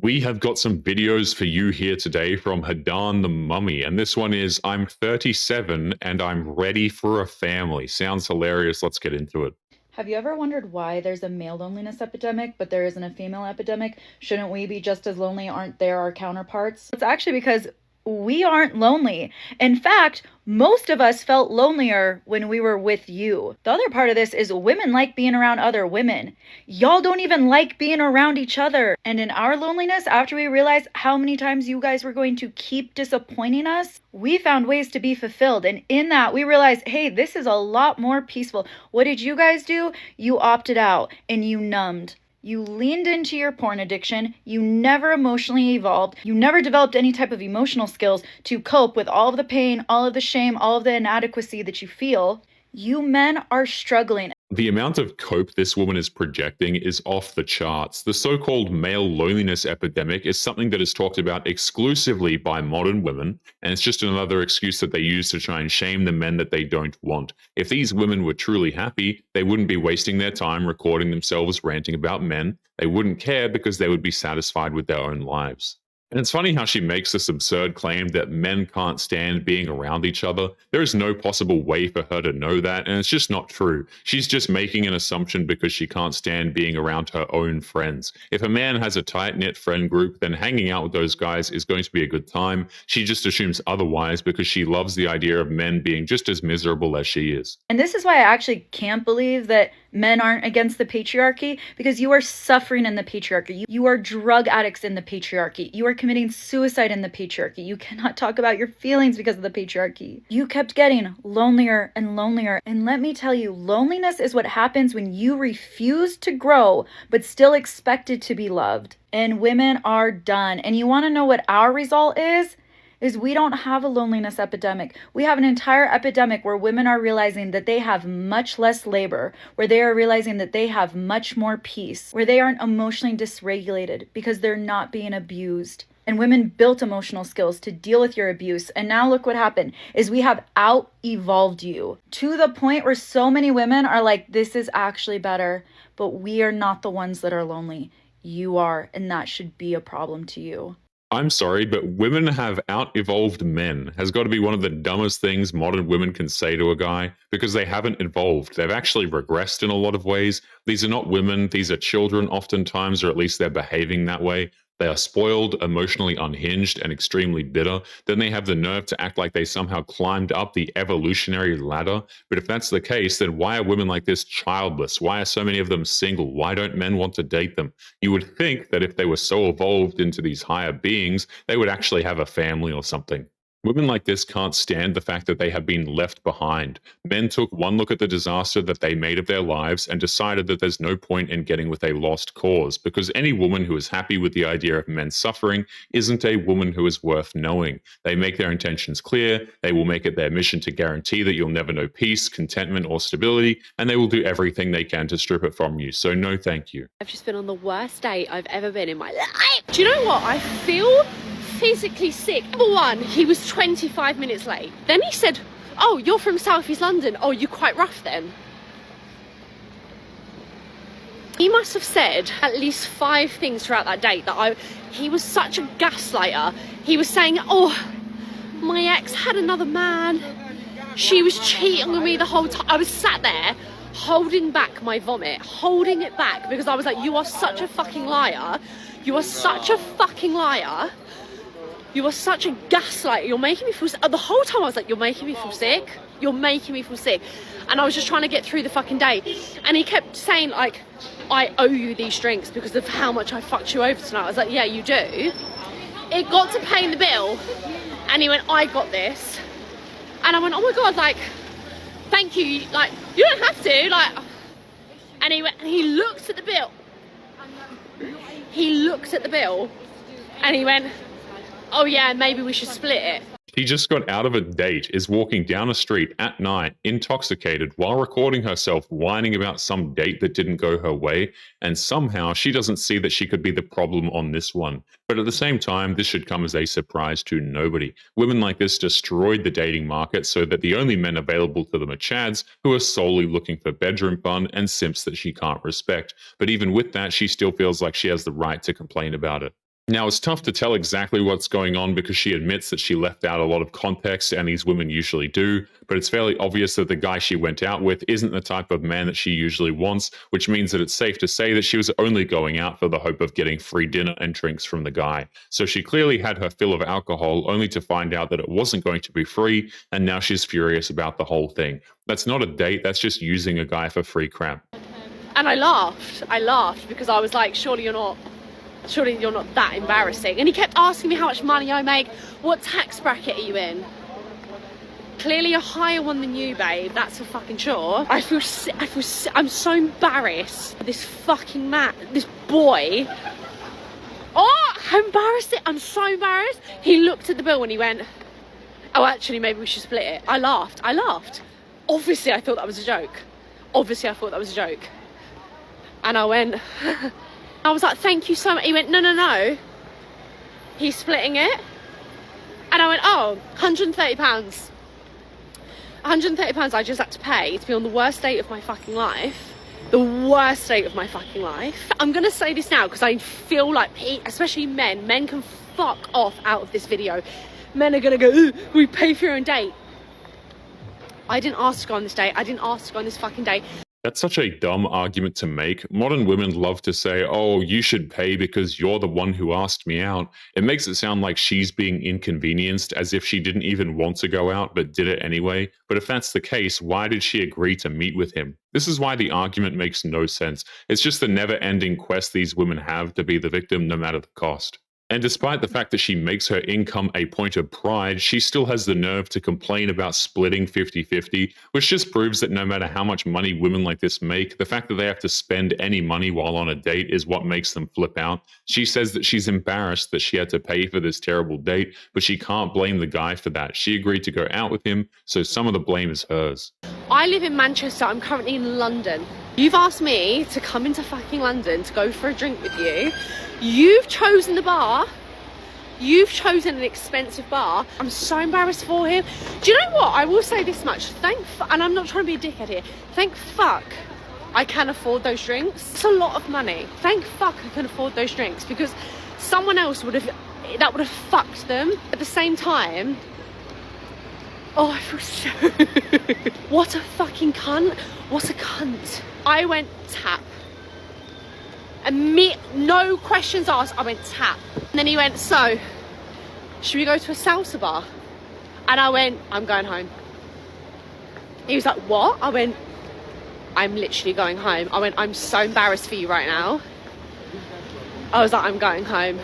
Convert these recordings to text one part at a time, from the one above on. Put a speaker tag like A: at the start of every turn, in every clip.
A: We have got some videos for you here today from Hadan the Mummy, and this one is I'm 37 and I'm ready for a family. Sounds hilarious. Let's get into it.
B: Have you ever wondered why there's a male loneliness epidemic, but there isn't a female epidemic? Shouldn't we be just as lonely? Aren't there our counterparts? It's actually because we aren't lonely. In fact, most of us felt lonelier when we were with you. The other part of this is women like being around other women. Y'all don't even like being around each other. And in our loneliness, after we realized how many times you guys were going to keep disappointing us, we found ways to be fulfilled. And in that, we realized, hey, this is a lot more peaceful. What did you guys do? You opted out and you numbed. You leaned into your porn addiction. You never emotionally evolved. You never developed any type of emotional skills to cope with all of the pain, all of the shame, all of the inadequacy that you feel. You men are struggling.
A: The amount of cope this woman is projecting is off the charts. The so-called male loneliness epidemic is something that is talked about exclusively by modern women, and it's just another excuse that they use to try and shame the men that they don't want. If these women were truly happy, they wouldn't be wasting their time recording themselves ranting about men. They wouldn't care because they would be satisfied with their own lives. And it's funny how she makes this absurd claim that men can't stand being around each other. There is no possible way for her to know that, and it's just not true. She's just making an assumption because she can't stand being around her own friends. If a man has a tight-knit friend group, then hanging out with those guys is going to be a good time. She just assumes otherwise because she loves the idea of men being just as miserable as she is.
B: And this is why I actually can't believe that men aren't against the patriarchy, because you are suffering in the patriarchy. You are drug addicts in the patriarchy. You are committing suicide in the patriarchy. You cannot talk about your feelings because of the patriarchy. You kept getting lonelier and lonelier. And let me tell you, loneliness is what happens when you refuse to grow, but still expected to be loved. And women are done. And you want to know what our result is we don't have a loneliness epidemic. We have an entire epidemic where women are realizing that they have much less labor, where they are realizing that they have much more peace, where they aren't emotionally dysregulated because they're not being abused. And women built emotional skills to deal with your abuse. And now look what happened is we have out-evolved you to the point where so many women are like, this is actually better, but we are not the ones that are lonely. You are, and that should be a problem to you.
A: I'm sorry, but women have out-evolved men has got to be one of the dumbest things modern women can say to a guy because they haven't evolved. They've actually regressed in a lot of ways. These are not women. These are children oftentimes, or at least they're behaving that way. They are spoiled, emotionally unhinged, and extremely bitter. Then they have the nerve to act like they somehow climbed up the evolutionary ladder. But if that's the case, then why are women like this childless? Why are so many of them single? Why don't men want to date them? You would think that if they were so evolved into these higher beings, they would actually have a family or something. Women like this can't stand the fact that they have been left behind. Men took one look at the disaster that they made of their lives and decided that there's no point in getting with a lost cause, because any woman who is happy with the idea of men suffering isn't a woman who is worth knowing. They make their intentions clear, they will make it their mission to guarantee that you'll never know peace, contentment, or stability, and they will do everything they can to strip it from you. So no thank you.
C: I've just been on the worst date I've ever been in my life. Do you know what? I feel physically sick. Number one, he was 25 minutes late. Then he said, oh, you're from South East London. Oh, you're quite rough then. He must have said at least 5 things throughout that date that he was such a gaslighter. He was saying, oh, my ex had another man. She was cheating on me the whole time. I was sat there holding back my vomit, holding it back because I was like, you are such a fucking liar. You are such a fucking liar. You are such a gaslighter. You're making me feel sick. The whole time I was like, you're making me feel sick. You're making me feel sick. And I was just trying to get through the fucking day. And he kept saying, like, I owe you these drinks because of how much I fucked you over tonight. I was like, yeah, you do. It got to paying the bill. And he went, I got this. And I went, oh my God, like, thank you. Like, you don't have to. Like, and he went, and he looked at the bill. He looked at the bill. And he went, oh yeah, maybe we should split it.
A: She just got out of a date, is walking down a street at night, intoxicated, while recording herself whining about some date that didn't go her way, and somehow she doesn't see that she could be the problem on this one. But at the same time, this should come as a surprise to nobody. Women like this destroyed the dating market so that the only men available to them are chads who are solely looking for bedroom fun and simps that she can't respect. But even with that, she still feels like she has the right to complain about it. Now, it's tough to tell exactly what's going on because she admits that she left out a lot of context, and these women usually do, but it's fairly obvious that the guy she went out with isn't the type of man that she usually wants, which means that it's safe to say that she was only going out for the hope of getting free dinner and drinks from the guy. So she clearly had her fill of alcohol, only to find out that it wasn't going to be free, and now she's furious about the whole thing. That's not a date, that's just using a guy for free crap.
C: And I laughed because I was like, surely you're not that embarrassing. And he kept asking me how much money I make, what tax bracket are you in? Clearly a higher one than you, babe, that's for fucking sure. I'm so embarrassed. This fucking man, this boy. Oh, how embarrassing. I'm so embarrassed. He looked at the bill and he went, oh, actually, maybe we should split it. I laughed. Obviously, I thought that was a joke. And I went, I was like, thank you so much. He went, no. He's splitting it. And I went, oh, £130. £130 I just had to pay to be on the worst date of my fucking life. The worst date of my fucking life. I'm going to say this now because I feel like, especially men can fuck off out of this video. Men are going to go, ooh, we pay for your own date. I didn't ask to go on this date. I didn't ask to go on this fucking date.
A: That's such a dumb argument to make. Modern women love to say, oh, you should pay because you're the one who asked me out. It makes it sound like she's being inconvenienced, as if she didn't even want to go out but did it anyway. But if that's the case, why did she agree to meet with him? This is why the argument makes no sense. It's just the never-ending quest these women have to be the victim no matter the cost. And despite the fact that she makes her income a point of pride, she still has the nerve to complain about splitting 50-50, which just proves that no matter how much money women like this make, the fact that they have to spend any money while on a date is what makes them flip out. She says that she's embarrassed that she had to pay for this terrible date, but she can't blame the guy for that. She agreed to go out with him, so some of the blame is hers.
C: I live in Manchester. I'm currently in London. You've asked me to come into fucking London to go for a drink with you. You've chosen the bar. You've chosen an expensive bar. I'm so embarrassed for him. Do you know what? I will say this much. And I'm not trying to be a dickhead here. Thank fuck I can afford those drinks. It's a lot of money. Thank fuck I can afford those drinks because someone else would have fucked them. At the same time, oh, I feel so... What a fucking cunt. What a cunt. I went tap. And no questions asked, I went tap. And then he went, so, should we go to a salsa bar? And I went, I'm going home. He was like, what? I went, I'm literally going home. I went, I'm so embarrassed for you right now. I was like, I'm going home.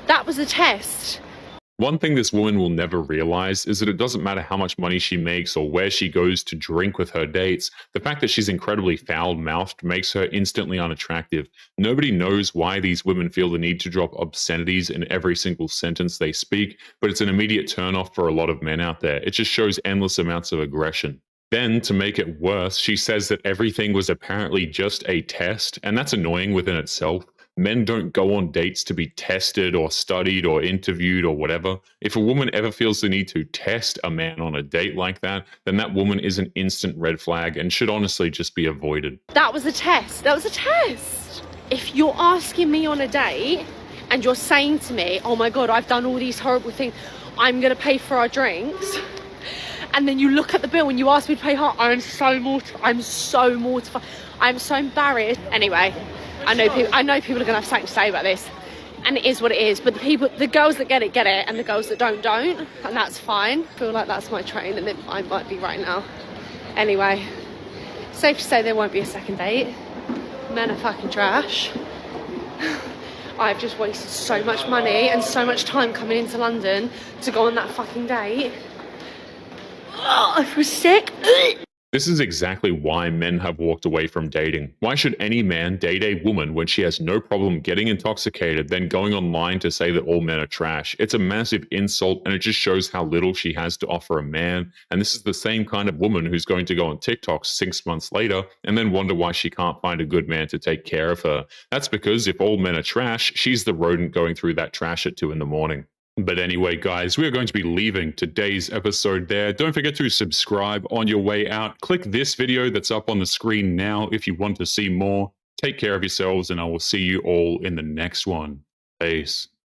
C: That was a test.
A: One thing this woman will never realize is that it doesn't matter how much money she makes or where she goes to drink with her dates. The fact that she's incredibly foul-mouthed makes her instantly unattractive. Nobody knows why these women feel the need to drop obscenities in every single sentence they speak, but it's an immediate turn-off for a lot of men out there. It just shows endless amounts of aggression. Then, to make it worse, she says that everything was apparently just a test, and that's annoying within itself. Men don't go on dates to be tested or studied or interviewed or whatever. If a woman ever feels the need to test a man on a date like that, then that woman is an instant red flag and should honestly just be avoided.
C: That was a test. That was a test. If you're asking me on a date and you're saying to me, oh my God, I've done all these horrible things, I'm going to pay for our drinks. And then you look at the bill and you ask me to pay her, I'm so mortified. I'm so embarrassed. Anyway. I know people are going to have something to say about this, and it is what it is, but the girls that get it, and the girls that don't, and that's fine. I feel like that's my train, and I might be right now. Anyway, safe to say there won't be a second date. Men are fucking trash. I've just wasted so much money and so much time coming into London to go on that fucking date. Oh, I feel sick.
A: This is exactly why men have walked away from dating. Why should any man date a woman when she has no problem getting intoxicated, then going online to say that all men are trash? It's a massive insult, and it just shows how little she has to offer a man. And this is the same kind of woman who's going to go on TikTok 6 months later and then wonder why she can't find a good man to take care of her. That's because if all men are trash, she's the rodent going through that trash at 2 in the morning. But anyway, guys, we are going to be leaving today's episode there. Don't forget to subscribe on your way out. Click this video that's up on the screen now if you want to see more. Take care of yourselves, and I will see you all in the next one. Peace.